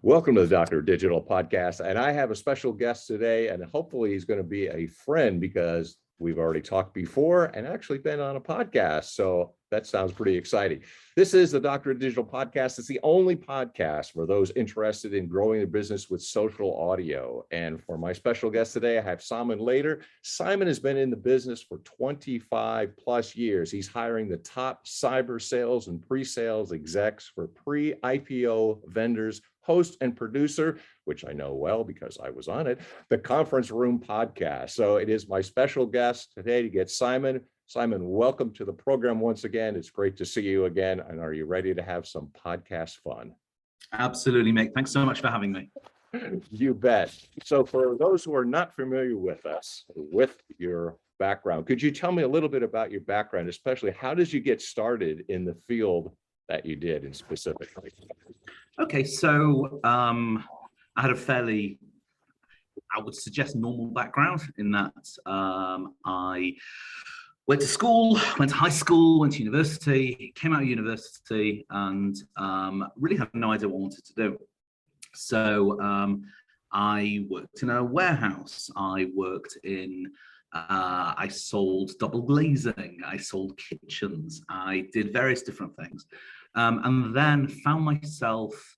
Welcome to the Dr. Digital Podcast. And I have a special guest today, and hopefully he's going to be a friend because we've already talked before and actually been on a podcast. So that sounds pretty exciting. This is the Dr. Digital Podcast. It's the only podcast for those interested in growing their business with social audio. And for my special guest today, I have Simon.lader. Simon has been in the business for 25 plus years. He's hiring the top cyber sales and pre-sales execs for pre-IPO vendors, host and producer, which I know well because I was on it, the Conference Room Podcast. So it is my special guest today to get Simon. Simon, welcome to the program once again. It's great to see you again. And are you ready to have some podcast fun? Absolutely, Mick. Thanks so much for having me. You bet. So for those who are not familiar with us, with your background, could you tell me a little bit about your background, especially how did you get started in the field that you did in specifically? Okay, so I had a fairly, I would suggest, normal background in that I went to school, went to high school, went to university, came out of university, and really had no idea what I wanted to do. So I worked in a warehouse. I worked in, I sold double glazing. I sold kitchens. I did various different things. And then found myself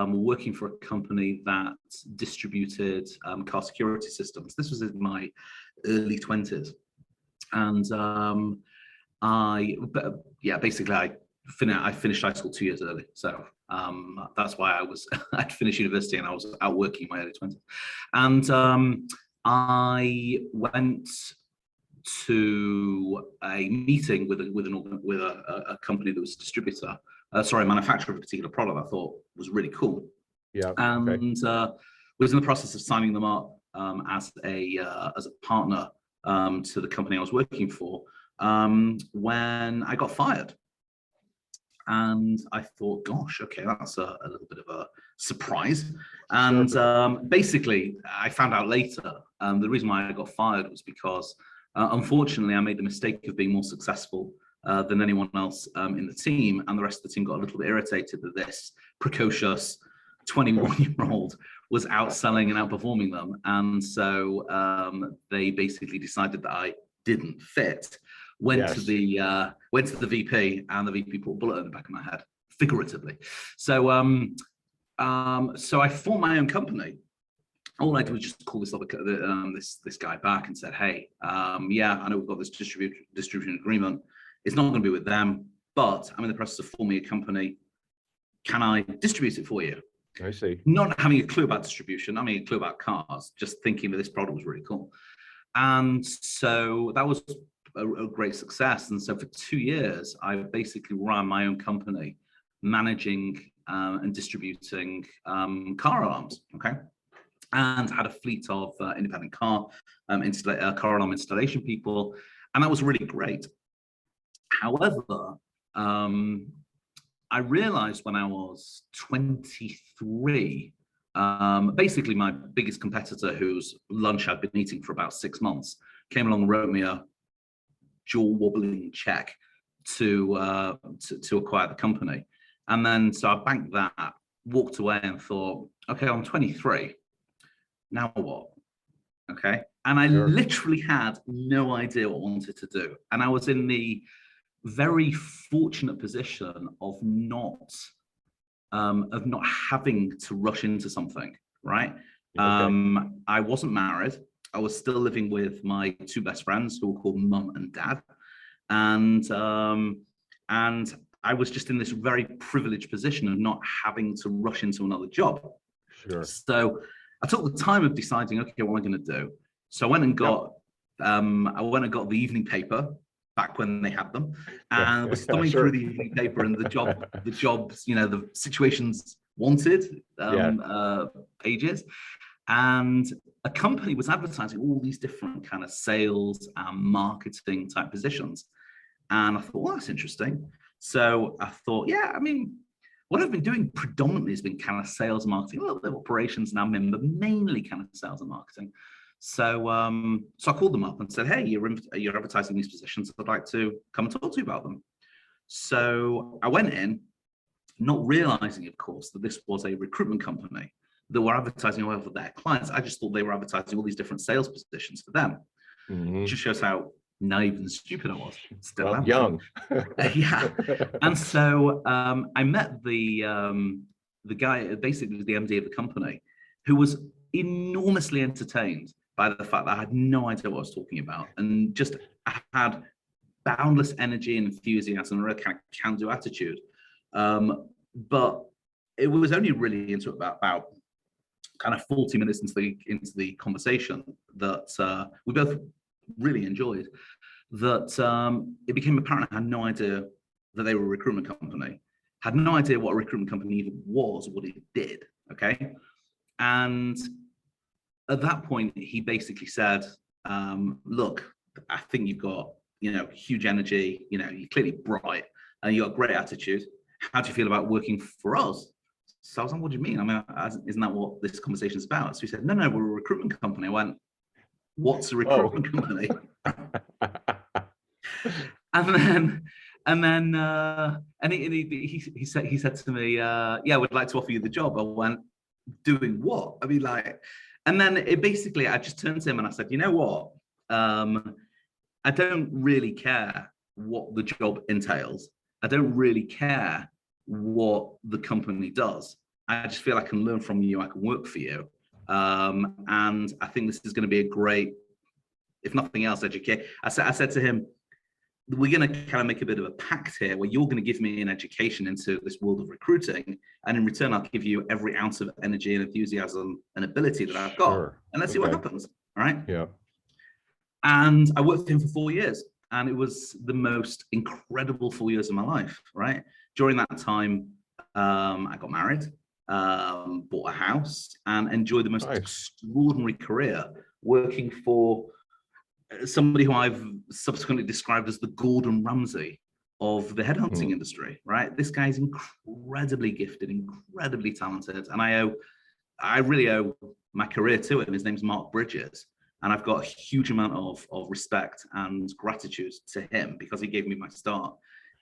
working for a company that distributed car security systems. This was in my early 20s. And basically I finished high school 2 years early. So that's why I'd finished university and I was out working in my early 20s. And I went to a meeting with a company that was a manufacturer of a particular product I thought was really cool. Yeah. And okay. Was in the process of signing them up as a partner to the company I was working for when I got fired. And I thought, gosh, okay, that's a little bit of a surprise. And basically, I found out later the reason why I got fired was because unfortunately, I made the mistake of being more successful than anyone else in the team, and the rest of the team got a little bit irritated that this precocious 21-year-old was outselling and outperforming them, and so they basically decided that I didn't fit. Went to the VP, and the VP put a bullet in the back of my head, figuratively. So so I formed my own company. All I did was just call this guy back and said, hey, yeah, I know we've got this distribution agreement. It's not going to be with them, but I'm in the process of forming a company. Can I distribute it for you? I see. Not having a clue about distribution, I mean, a clue about cars, just thinking that this product was really cool. And so that was a great success. And so for 2 years, I basically ran my own company, managing and distributing car alarms, okay? And had a fleet of independent car alarm installation people. And that was really great. However, I realized when I was 23, basically my biggest competitor, whose lunch I'd been eating for about 6 months, came along and wrote me a jaw-wobbling check to acquire the company. And then so I banked that, walked away and thought, okay, I'm 23. Now what? Okay. And I literally had no idea what I wanted to do. And I was in the very fortunate position of not having to rush into something, right? Okay. I wasn't married. I was still living with my 2 best friends who were called Mum and Dad. And I was just in this very privileged position of not having to rush into another job. Sure. So I took the time of deciding, okay, what am I going to do? So I went and got the evening paper back when they had them, and was thumbing through the evening paper and the jobs, the situations wanted pages, and a company was advertising all these different kind of sales and marketing type positions, and I thought, well, that's interesting. So I thought, yeah, I mean, what I've been doing predominantly has been kind of sales and marketing, a little bit of operations and admin, but mainly kind of sales and marketing. So so I called them up and said, hey, you're advertising these positions. I'd like to come and talk to you about them. So I went in, not realizing, of course, that this was a recruitment company that were advertising all over their clients. I just thought they were advertising all these different sales positions for them. It just shows how naive and stupid I was. Still am. Young. Yeah. And so I met the guy, basically the MD of the company, who was enormously entertained by the fact that I had no idea what I was talking about, and just had boundless energy and enthusiasm and a real kind of can-do attitude. But it was only really into about kind of 40 minutes into the conversation that we both really enjoyed, that it became apparent I had no idea that they were a recruitment company, had no idea what a recruitment company even was, what it did, okay? And at that point, he basically said, look, I think you've got, huge energy, you're clearly bright, and you've got a great attitude. How do you feel about working for us? So I was like, what do you mean? I mean, isn't that what this conversation is about? So he said, no, we're a recruitment company. I went, what's a recruitment company? and he said to me, yeah, we'd like to offer you the job. I went, doing what? I mean, like, and then I just turned to him and I said, you know what? I don't really care what the job entails. I don't really care what the company does. I just feel I can learn from you. I can work for you. And I think this is going to be a great, if nothing else, educate. I said to him, we're going to kind of make a bit of a pact here where you're going to give me an education into this world of recruiting. And in return, I'll give you every ounce of energy and enthusiasm and ability that I've got. Sure. And let's see what happens. All right. Yeah. And I worked with him for 4 years, and it was the most incredible 4 years of my life. Right. During that time, I got married, bought a house, and enjoyed the most extraordinary career working for somebody who I've subsequently described as the Gordon Ramsay of the headhunting industry, right? This guy's incredibly gifted, incredibly talented, and I really owe my career to him. His name's Mark Bridges, and I've got a huge amount of respect and gratitude to him because he gave me my start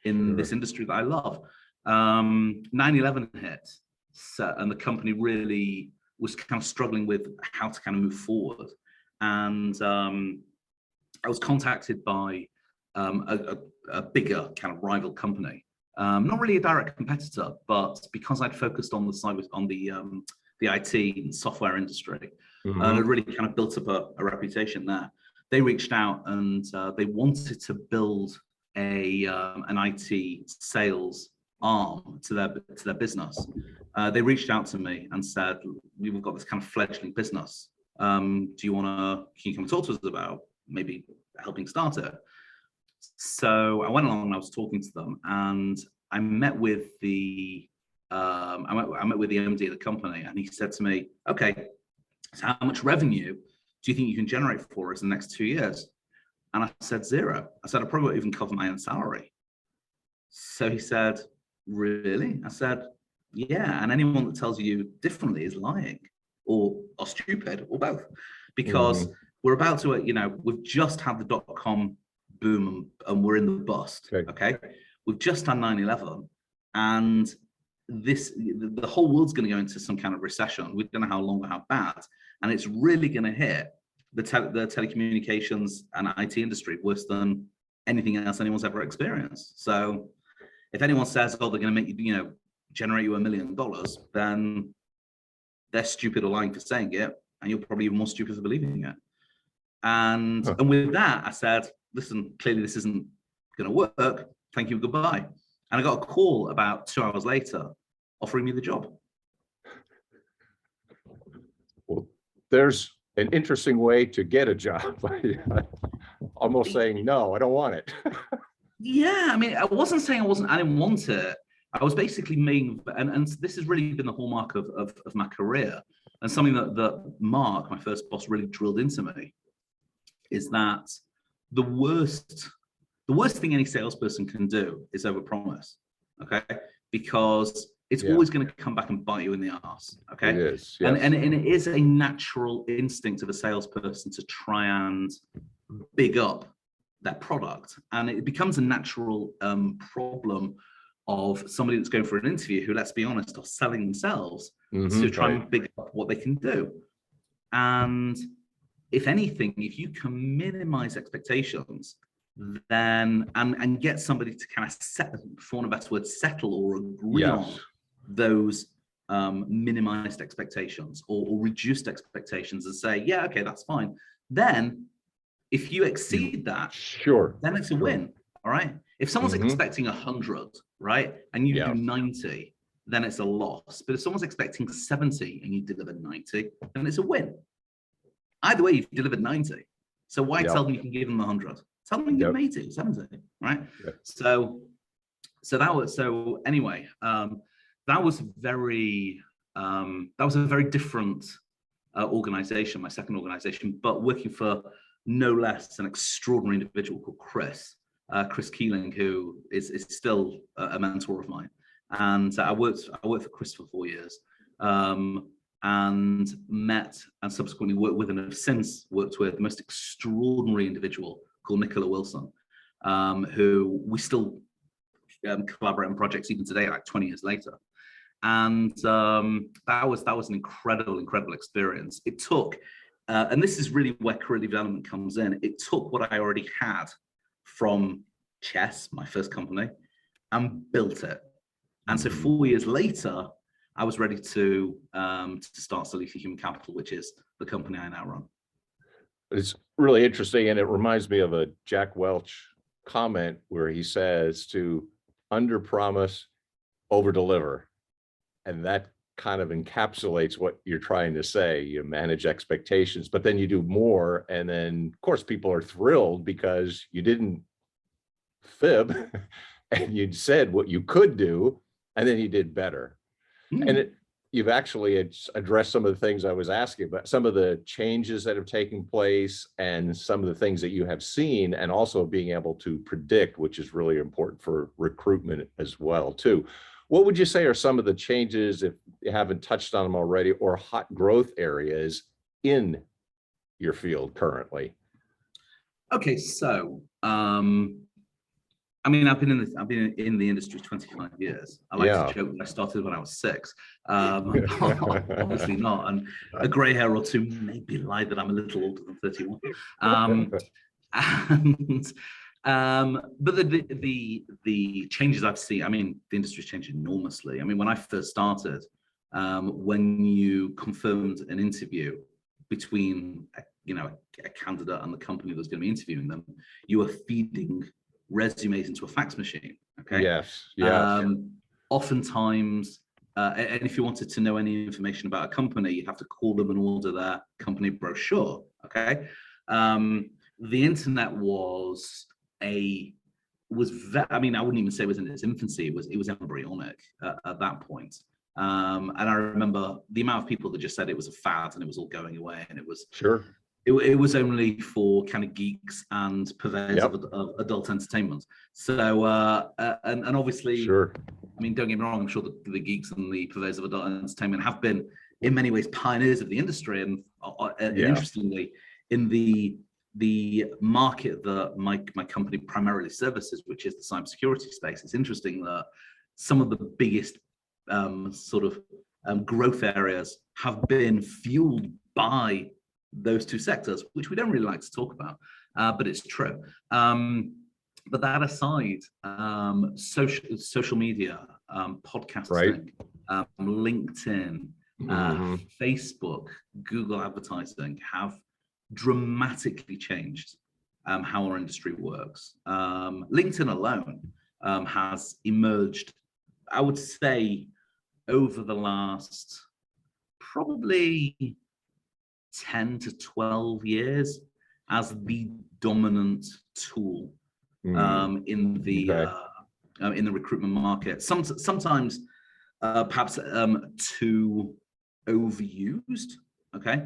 in this industry that I love. 9/11 hit, and the company really was kind of struggling with how to kind of move forward, and I was contacted by a bigger kind of rival company, not really a direct competitor, but because I'd focused on the IT and software industry, and I'd really kind of built up a reputation there. They reached out and they wanted to build an IT sales arm to their business. They reached out to me and said, we've got this kind of fledgling business. Can you come and talk to us about maybe helping start it? So I went along and I was talking to them, and I met with the MD of the company, and he said to me, okay, so how much revenue do you think you can generate for us in the next 2 years? And I said 0. I said, I probably won't even cover my own salary. So he said, really? I said, yeah, and anyone that tells you differently is lying or stupid or both, because we're about to, we've just had the .com boom and we're in the bust. Okay. We've just had 9/11, and the whole world's going to go into some kind of recession. We don't know how long or how bad, and it's really going to hit the telecommunications and IT industry worse than anything else anyone's ever experienced. So if anyone says, oh, they're going to make you, generate you $1 million, then they're stupid or lying for saying it, and you're probably even more stupid for believing it. And with that, I said, listen, clearly this isn't going to work. Thank you, goodbye. And I got a call about 2 hours later offering me the job. Well, there's an interesting way to get a job. Almost saying, no, I don't want it. Yeah, I mean, I wasn't saying I didn't want it. I was basically and this has really been the hallmark of my career, and something that Mark, my first boss, really drilled into me, is that the worst thing any salesperson can do is overpromise, okay? Because it's always going to come back and bite you in the ass, okay? It is, yes. And it is a natural instinct of a salesperson to try and big up their product, and it becomes a natural problem of somebody that's going for an interview who, let's be honest, are selling themselves to try and big up what they can do. And if anything, if you can minimize expectations, then and get somebody to kind of set, for want of a better word, settle or agree on those minimized expectations or reduced expectations and say, yeah, okay, that's fine. Then if you exceed that, then it's a win. All right. If someone's expecting 100, right, and you do 90, then it's a loss. But if someone's expecting 70 and you deliver 90, then it's a win. Either way, you've delivered 90. So why tell them you can give them 100? Tell them you can give them 80, 70, right? So anyway, that was a very different organization, my second organization, but working for no less an extraordinary individual called Chris Keeling, who is still a mentor of mine. And I worked for Chris for 4 years, and met and subsequently worked with and have since worked with the most extraordinary individual called Nicola Wilson, who we still collaborate on projects even today, like 20 years later. And that was an incredible experience. It took, and this is really where career development comes in. It took what I already had from Chess, my first company, and built it. And so 4 years later, I was ready to start Salisi Human Capital, which is the company I now run. It's really interesting, and it reminds me of a Jack Welch comment where he says to under-promise, over-deliver. And that kind of encapsulates what you're trying to say. You manage expectations, but then you do more. And then, of course, people are thrilled because you didn't fib and you said what you could do, and then you did better. And you've actually addressed some of the things I was asking about, some of the changes that have taken place and some of the things that you have seen, and also being able to predict, which is really important for recruitment as well, too. What would you say are some of the changes, if you haven't touched on them already, or hot growth areas in your field currently? Okay, so I mean, I've been in the industry 25 years. I like to joke that I started when I was 6. Obviously not, and a grey hair or two maybe lie that I'm a little older than 31. But the changes I've seen, I mean, the industry's changed enormously. I mean, when I first started, when you confirmed an interview between a candidate and the company that was going to be interviewing them, you were feeding resumes into a fax machine. Okay. Yes. Oftentimes, and if you wanted to know any information about a company, you have to call them and order their company brochure. Okay. The internet was I wouldn't even say it was in its infancy. It was embryonic at that point. And I remember the amount of people that just said it was a fad and it was all going away, and it was it was only for kind of geeks and purveyors of adult entertainment. So and obviously, I mean, don't get me wrong, I'm sure the geeks and the purveyors of adult entertainment have been in many ways pioneers of the industry, and interestingly, in the market that my company primarily services, which is the cybersecurity space, it's interesting that some of the biggest growth areas have been fueled by those two sectors, which we don't really like to talk about, but it's true. But that aside, social media, podcasting, LinkedIn, Facebook, Google advertising have dramatically changed how our industry works. LinkedIn alone has emerged, I would say, over the last probably 10 to 12 years as the dominant tool in the recruitment market. Sometimes perhaps too overused. Okay.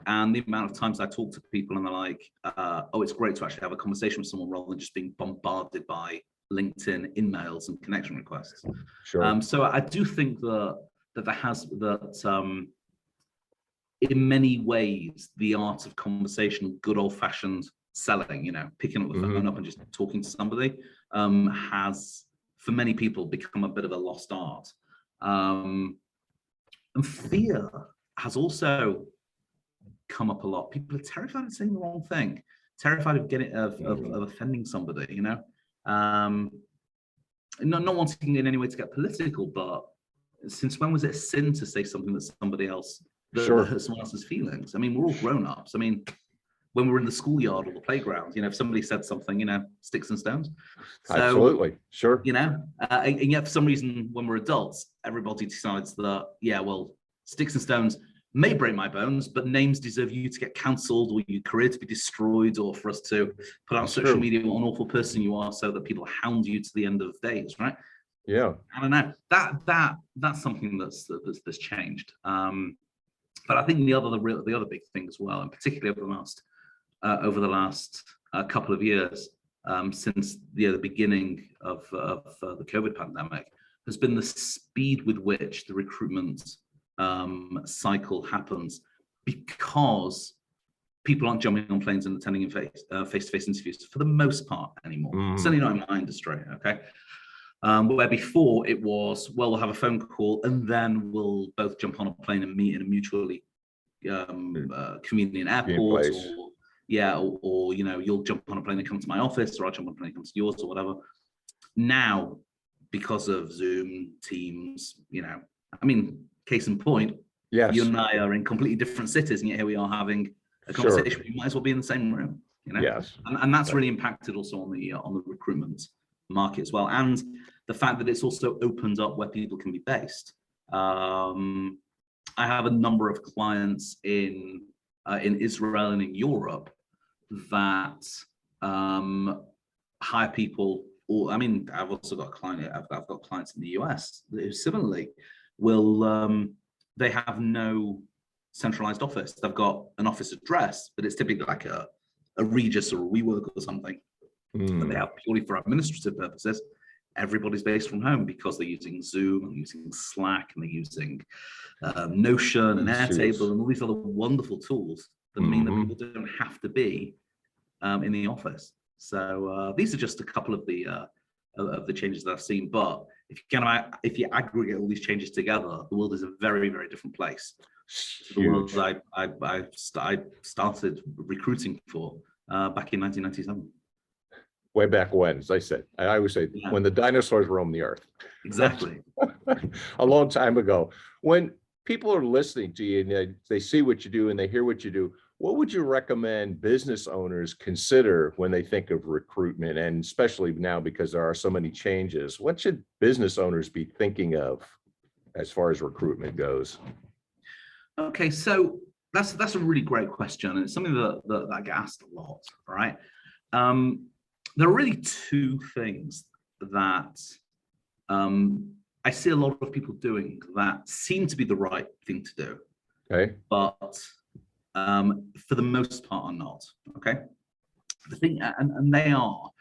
And the amount of times I talk to people and they're like, oh, it's great to actually have a conversation with someone rather than just being bombarded by LinkedIn emails and connection requests. So I do think that in many ways, the art of conversation, good old-fashioned selling, picking up the phone up and just talking to somebody, has for many people, become a bit of a lost art. And fear has also come up a lot. People are terrified of saying the wrong thing, terrified of offending somebody, you know. Not wanting in any way to get political, but since when was it a sin to say something that somebody else, that hurt someone else's feelings? I mean, we're all grown-ups. I mean, when we were in the schoolyard or the playground, you know, if somebody said something, you know, sticks and stones. So, absolutely, sure. You know, and yet for some reason, when we're adults, everybody decides that, yeah, well, sticks and stones may break my bones, but names deserve you to get cancelled, or your career to be destroyed, or for us to put out on social media what an awful person you are, so that people hound you to the end of days, right? Yeah. I don't know. That's something that's changed. But I think the other big thing as well, and particularly over the last couple of years, since the beginning of the COVID pandemic, has been the speed with which the recruitment cycle happens, because people aren't jumping on planes and attending face-to-face interviews for the most part anymore. Certainly not in my industry, okay? Where before it was, well, we'll have a phone call and then we'll both jump on a plane and meet in a mutually convenient airport, or you know, you'll jump on a plane and come to my office, or I'll jump on a plane and come to yours, or whatever. Now, because of Zoom, Teams, you know, I mean, case in point, yes, you and I are in completely different cities, and yet here we are having a conversation. We might as well be in the same room, you know. Yes, and that's really impacted also on the recruitment market as well, and the fact that it's also opened up where people can be based. I have a number of clients in Israel and in Europe that hire people. Or I mean, I've also got I've got clients in the US who similarly will they have no centralized office. They've got an office address, but it's typically like a Regis or a WeWork or something. But they have purely for administrative purposes. Everybody's based from home because they're using Zoom and using Slack, and they're using Notion and Airtable and all these other wonderful tools that mean that people don't have to be in the office. So these are just a couple of the changes that I've seen. But if you aggregate all these changes together, the world is a very, very different place to the world I started recruiting for back in 1997. Way back when, as I said, I always say, when the dinosaurs roamed the earth. Exactly. A long time ago. When people are listening to you and they see what you do and they hear what you do, what would you recommend business owners consider when they think of recruitment? And especially now, because there are so many changes, what should business owners be thinking of as far as recruitment goes? Okay, so that's a really great question, and it's something that I get asked a lot, right? There are really two things that I see a lot of people doing that seem to be the right thing to do. Okay. But for the most part are not. Okay. The thing, and they are,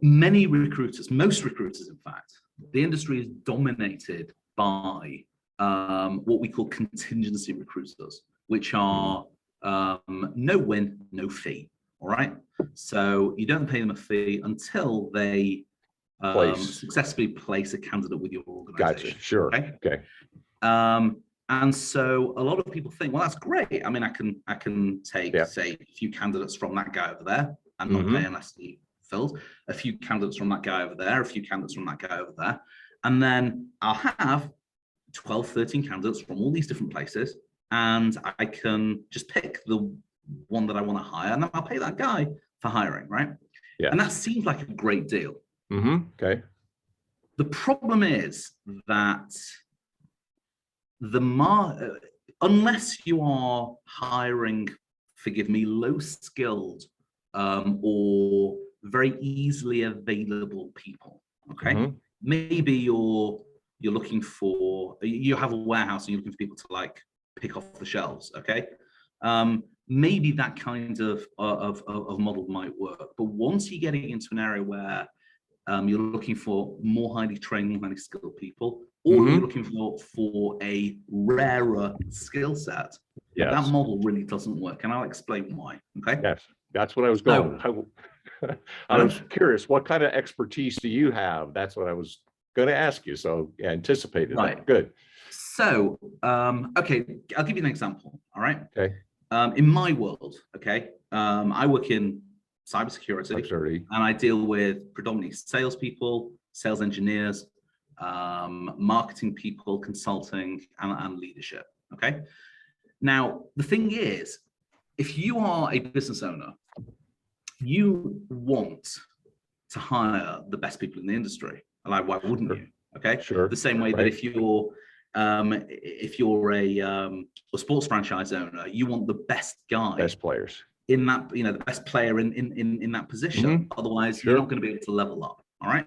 many recruiters, most recruiters, in fact, the industry is dominated by what we call contingency recruiters, which are no win, no fee. All right. So you don't pay them a fee until they successfully place a candidate with your organization. Gotcha. Sure. Okay. And so a lot of people think, well, that's great. I mean, I can take, say, a few candidates from that guy over there and not pay unless he fills, a few candidates from that guy over there, a few candidates from that guy over there. And then I'll have 12, 13 candidates from all these different places, and I can just pick the one that I want to hire, and then I'll pay that guy for hiring, right? Yeah. And that seems like a great deal. Okay. The problem is that unless you are hiring, forgive me, low-skilled or very easily available people, okay? Maybe you're looking for, you have a warehouse and you're looking for people to like pick off the shelves, okay? Maybe that kind of model might work. But once you're getting into an area where you're looking for more highly trained, more highly skilled people, or you're looking for a rarer skill set, that model really doesn't work. And I'll explain why, okay? Yes, that's what I was going. I was curious, what kind of expertise do you have? That's what I was going to ask you. So yeah, anticipated Right. that. Good. So, okay, I'll give you an example. All right. Okay. In my world, okay, I work in cybersecurity, and I deal with predominantly salespeople, sales engineers, marketing people, consulting, and leadership. Okay. Now, the thing is, if you are a business owner, you want to hire the best people in the industry. Like, why wouldn't you? Okay. Sure. The same way that if you're a sports franchise owner, you want the best guy, best players in that, the best player in that position. Otherwise, you're not going to be able to level up. All right.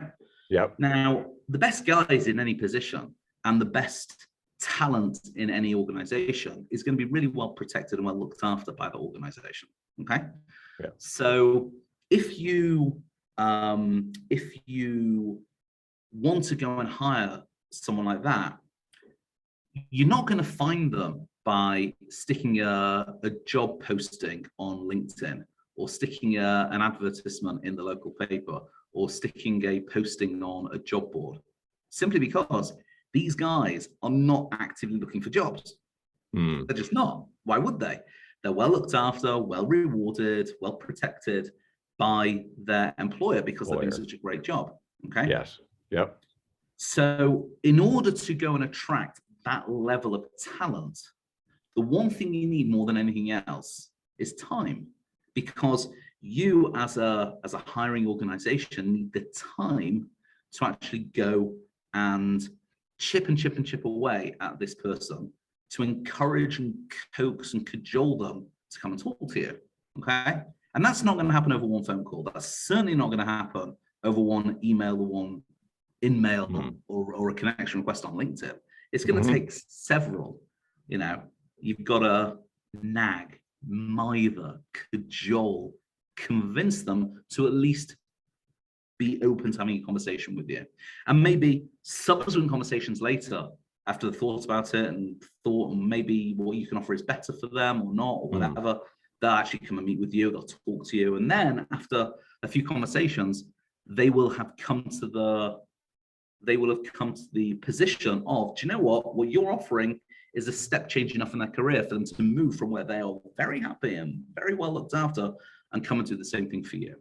Yep. Now, the best guys in any position and the best talent in any organization is going to be really well protected and well looked after by the organization. Okay. Yeah. So if you want to go and hire someone like that, you're not going to find them by sticking a job posting on LinkedIn, or sticking an advertisement in the local paper, or sticking a posting on a job board, simply because these guys are not actively looking for jobs. They're just not. Why would they? They're well looked after, well rewarded, well protected by their employer because they're doing such a great job. Okay. Yes. Yep. So in order to go and attract that level of talent, the one thing you need more than anything else is time, because you as a hiring organization need the time to actually go and chip away at this person, to encourage and coax and cajole them to come and talk to you. Okay. And that's not going to happen over one phone call. That's certainly not going to happen over one email or one in-mail or a connection request on LinkedIn. It's going to take several. You've got to nag, mither, cajole, convince them to at least be open to having a conversation with you. And maybe subsequent conversations later, after the thought about it and thought maybe what you can offer is better for them or not, or whatever, they'll actually come and meet with you, they'll talk to you. And then after a few conversations, they will have come to the position of, do you know what you're offering is a step change enough in their career for them to move from where they are very happy and very well looked after and come and do the same thing for you.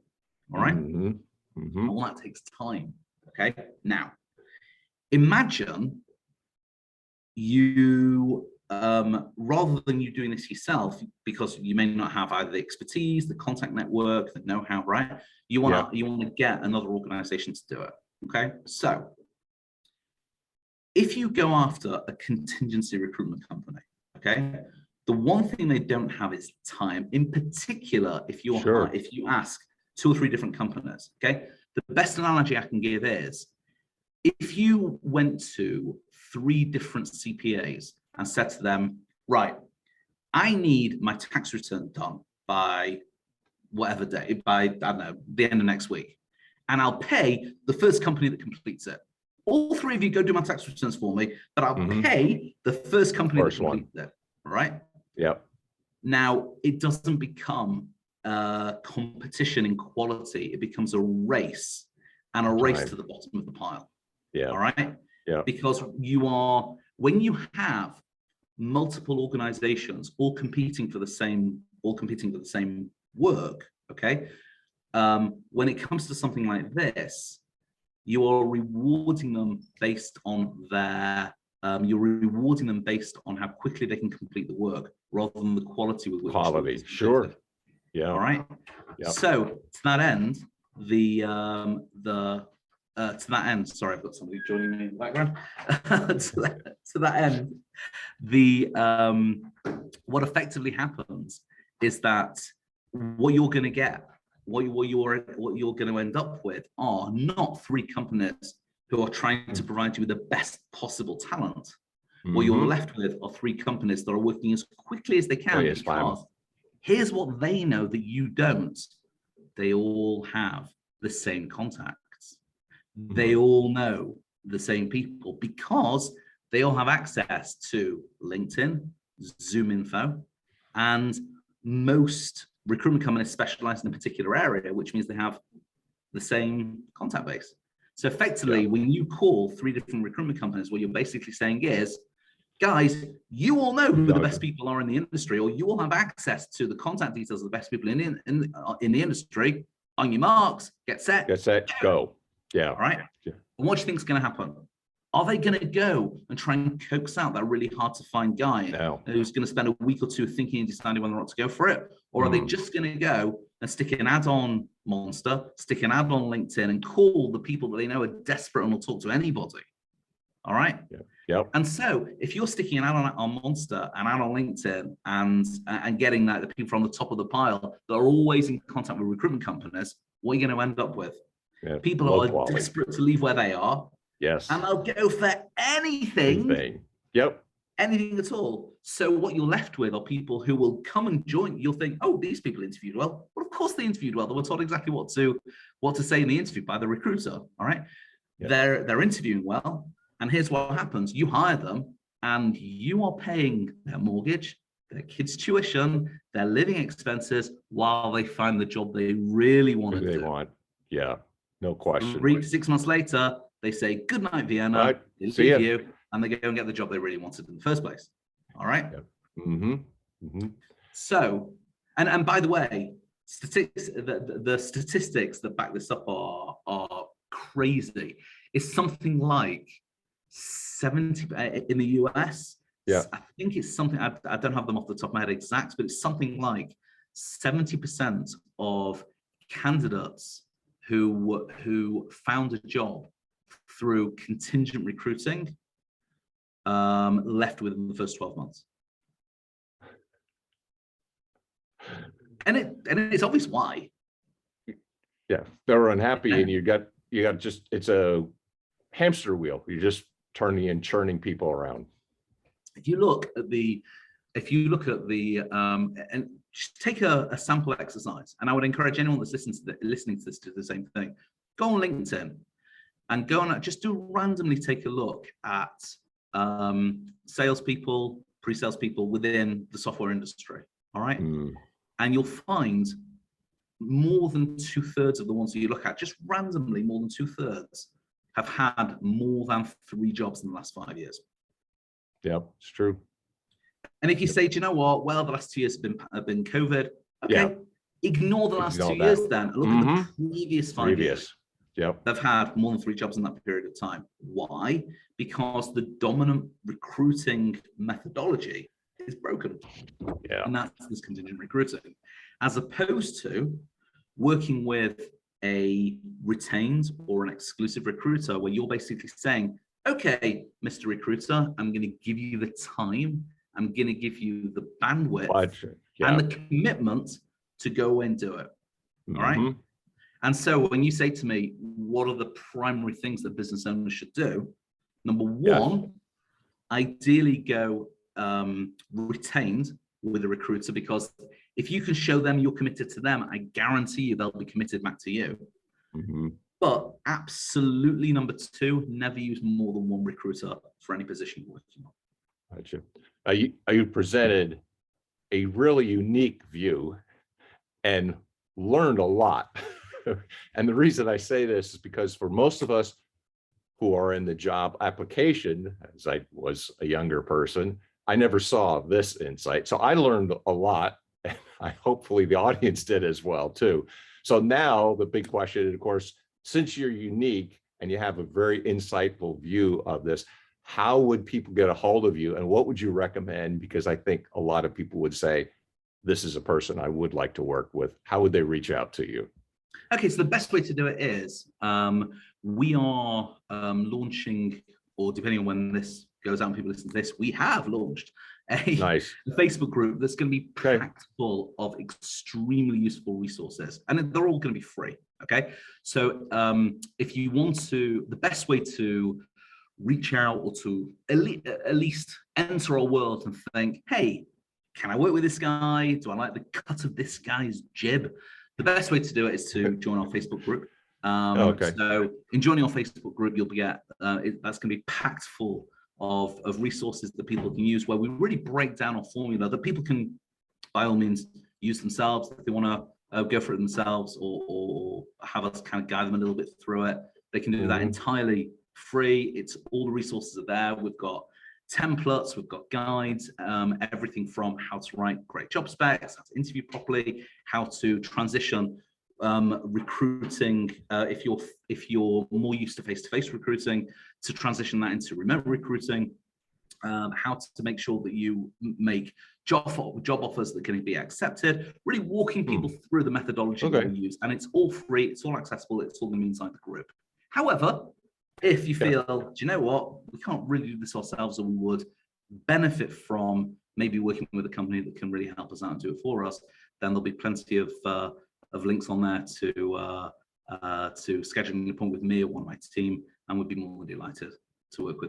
All right. All that takes time. Okay. Now, imagine you, rather than you doing this yourself, because you may not have either the expertise, the contact network, the know-how, right? You want to get another organization to do it. Okay. So if you go after a contingency recruitment company, okay, the one thing they don't have is time. In particular, if you ask 2 or 3 different companies, okay, the best analogy I can give is if you went to 3 different CPAs and said to them, right, I need my tax return done by whatever day, by, I don't know, the end of next week, and I'll pay the first company that completes it. All 3 of you go do my tax returns for me, but I'll pay the first company that completes it, right? Yep. Now, it doesn't become a competition in quality. It becomes a race, and a race to the bottom of the pile. Yeah. All right. Yeah. Because when you have multiple organizations all competing for the same work, okay, when it comes to something like this, you are rewarding them based on how quickly they can complete the work, rather than the quality with which quality. Sure. Yeah. All right. Yep. So to that end, sorry, I've got somebody joining me in the background. to that end, what effectively happens is that what you're going to get, what you're going to end up with are not 3 companies who are trying to provide you with the best possible talent. What you're left with are 3 companies that are working as quickly as they can, because here's what they know that you don't. They all have the same contacts. They all know the same people, because they all have access to LinkedIn, Zoom info, and most recruitment companies specialize in a particular area, which means they have the same contact base. So effectively, when you call 3 different recruitment companies, what you're basically saying is, guys, you all know who the best people are in the industry, or you all have access to the contact details of the best people in the industry. On your marks, get set, go. Yeah. All right. Yeah. And what do you think is going to happen? Are they going to go and try and coax out that really hard to find guy who's going to spend a week or two thinking and deciding whether or not to go for it? Or are they just going to go and stick an ad on Monster, stick an ad on LinkedIn, and call the people that they know are desperate and will talk to anybody? All right. Yep. And so if you're sticking an ad on Monster, an ad on LinkedIn, and getting the people from the top of the pile that are always in contact with recruitment companies, what are you going to end up with? People who are desperate to leave where they are. Yes. And they'll go for anything. Yep. Anything at all. So what you're left with are people who will come and join. You'll think, oh, these people interviewed well. Well, of course they interviewed well. They were told exactly what to say in the interview by the recruiter. All right. Yep. They're interviewing well. And here's what happens. You hire them and you are paying their mortgage, their kids' tuition, their living expenses while they find the job they really want to do. Yeah. No question. 3 to 6 months later, they say, good night, Vienna. They leave you, and they go and get the job they really wanted in the first place. All right? Yep. So, and by the way, the statistics that back this up are crazy. It's something like 70 in the US. Yeah. I think it's something, I don't have them off the top of my head exact, but it's something like 70% of candidates who found a job through contingent recruiting left within the first 12 months. And it's obvious why. Yeah, they're unhappy, and you got just, it's a hamster wheel. You're just turning and churning people around. If you look at the and just take a sample exercise, and I would encourage anyone that's listening to this to do the same thing. Go on LinkedIn and go on, just randomly take a look at salespeople, pre-sales people within the software industry. All right. And you'll find more than 2/3 of the ones that you look at, just randomly, more than 2/3 have had more than 3 jobs in the last 5 years. Yep, it's true. And if you say, do you know what? Well, the last 2 years have been COVID. Okay, ignore the last 2 years then. Look at the previous 5 years. Yep. They've had more than 3 jobs in that period of time. Why? Because the dominant recruiting methodology is broken. Yeah. And that's this contingent recruiting. As opposed to working with a retained or an exclusive recruiter where you're basically saying, okay, Mr. Recruiter, I'm going to give you the time, I'm going to give you the bandwidth and the commitment to go and do it. All right. And so when you say to me, what are the primary things that business owners should do? Number one, ideally go retained with a recruiter, because if you can show them you're committed to them, I guarantee you they'll be committed back to you. But absolutely, number 2, never use more than 1 recruiter for any position you're working on. Gotcha. You presented a really unique view and learned a lot. And the reason I say this is because for most of us who are in the job application, as I was a younger person, I never saw this insight. So I learned a lot, and hopefully the audience did as well too. So now the big question, of course, since you're unique and you have a very insightful view of this, how would people get a hold of you, and what would you recommend? Because I think a lot of people would say, this is a person I would like to work with. How would they reach out to you? Okay, so the best way to do it is we are launching, or depending on when this goes out and people listen to this, we have launched a Facebook group that's going to be packed full of extremely useful resources, and they're all going to be free. Okay, so if you want to, the best way to reach out or to at least enter our world and think, hey, can I work with this guy? Do I like the cut of this guy's jib? The best way to do it is to join our Facebook group. So in joining our Facebook group, you'll get, that's going to be packed full of resources that people can use, where we really break down our formula that people can, by all means, use themselves, if they want to go for it themselves, or have us kind of guide them a little bit through it, they can do that entirely free. It's all the resources are there. We've got templates, we've got guides, everything from how to write great job specs, how to interview properly, how to transition recruiting, if you're more used to face-to-face recruiting, to transition that into remote recruiting, how to make sure that you make job offers that can be accepted, really walking people through the methodology that we use. And it's all free, it's all accessible, it's all going to be inside the group. However, if you feel, do you know what, we can't really do this ourselves, or we would benefit from maybe working with a company that can really help us out and do it for us, then there'll be plenty of links on there to scheduling an appointment with me or one of my team, and we'd be more than delighted to work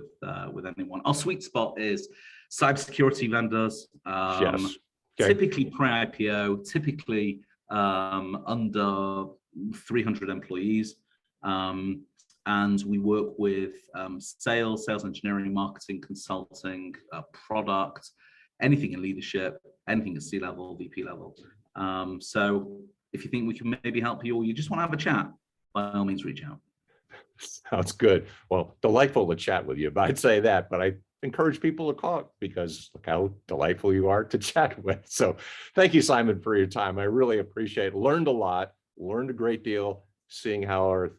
with anyone. Our sweet spot is cybersecurity vendors, typically pre-IPO, typically under 300 employees, and we work with sales engineering, marketing, consulting, product, anything in leadership, anything at C-level, VP level. So if you think we can maybe help you, or you just want to have a chat, by all means, reach out. Sounds good. Well, delightful to chat with you. But I'd say that, but I encourage people to call because look how delightful you are to chat with. So thank you, Simon, for your time. I really appreciate it. Learned a lot, learned a great deal. Seeing how our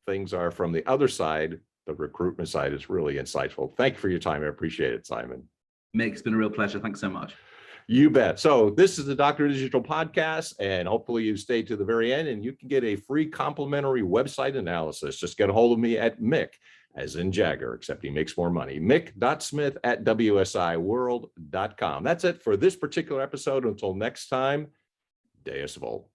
things are from the other side, the recruitment side, is really insightful. Thank you for your time. I appreciate it, Simon. Mick, it's been a real pleasure. Thanks so much. You bet. So this is the Dr. Digital podcast, and hopefully you stay to the very end and you can get a free complimentary website analysis. Just get a hold of me at Mick, as in Jagger, except he makes more money. Mick.Smith@WSIworld.com. That's it for this particular episode. Until next time, Deus Volt.